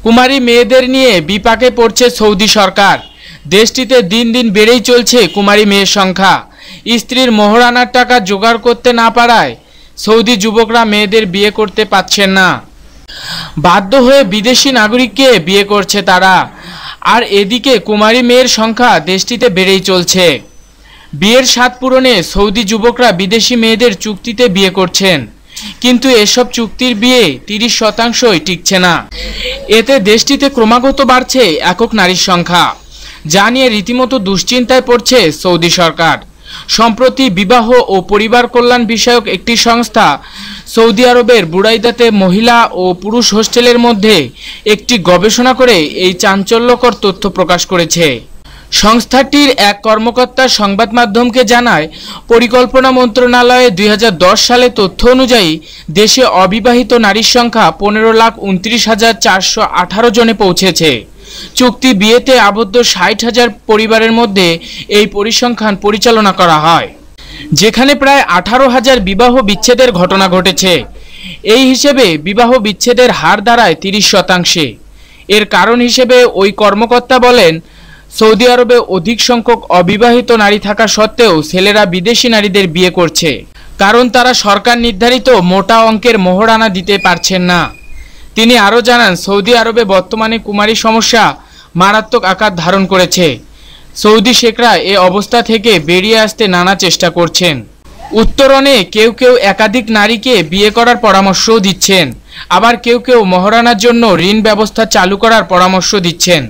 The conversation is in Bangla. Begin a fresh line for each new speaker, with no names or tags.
কুমারী মেয়েদের নিয়ে বিপাকে পড়ছে সৌদি সরকার। দেশটিতে দিন দিন বেড়েই চলছে কুমারী মেয়ের সংখ্যা। স্ত্রীর মোহরানার টাকা জোগাড় করতে না পারায় সৌদি যুবকরা মেয়েদের বিয়ে করতে পারছেন না। বাধ্য হয়ে বিদেশি নাগরিককে বিয়ে করছে তারা। আর এদিকে কুমারী মেয়ের সংখ্যা দেশটিতে বেড়েই চলছে। বিয়ের স্বাদ পূরণে সৌদি যুবকরা বিদেশি মেয়েদের চুক্তিতে বিয়ে করছেন, কিন্তু এসব চুক্তির বিয়ে 30% টিকছে না। এতে দেশটিতে ক্রমাগত বাড়ছে একক নারীর সংখ্যা, যা নিয়ে রীতিমতো দুশ্চিন্তায় পড়ছে সৌদি সরকার। সম্প্রতি বিবাহ ও পরিবার কল্যাণ বিষয়ক একটি সংস্থা সৌদি আরবের বুরাইদাতে মহিলা ও পুরুষ হোস্টেলের মধ্যে একটি গবেষণা করে এই চাঞ্চল্যকর তথ্য প্রকাশ করেছে। সংস্থাটির এক কর্মকর্তা সংবাদ মাধ্যমকে জানায়, পরিকল্পনা মন্ত্রণালয়ে 2010 সালে তথ্য অনুযায়ী দেশে অবিবাহিত নারীর সংখ্যা 15,29,418 জনে পৌঁছেছে। চুক্তি বিয়েতে আবদ্ধ 60,000 পরিবারের মধ্যে এই পরিসংখ্যান পরিচালনা করা হয়, যেখানে প্রায় 18,000 বিবাহ বিচ্ছেদের ঘটনা ঘটেছে। এই হিসেবে বিবাহ বিচ্ছেদের হার দাঁড়ায় 30%। এর কারণ হিসেবে ওই কর্মকর্তা বলেন, সৌদি আরবে অধিক সংখ্যক অবিবাহিত নারী থাকা সত্ত্বেও ছেলেরা বিদেশি নারীদের বিয়ে করছে, কারণ তারা সরকার নির্ধারিত মোটা অঙ্কের মোহরানা দিতে পারছেন না। তিনি আরও জানান, সৌদি আরবে বর্তমানে কুমারী সমস্যা মারাত্মক আকার ধারণ করেছে। সৌদি শেখরা এ অবস্থা থেকে বেরিয়ে আসতে নানা চেষ্টা করছেন। উত্তরণে কেউ কেউ একাধিক নারীকে বিয়ে করার পরামর্শও দিচ্ছেন, আবার কেউ কেউ মোহরানার জন্য ঋণ ব্যবস্থা চালু করার পরামর্শ দিচ্ছেন।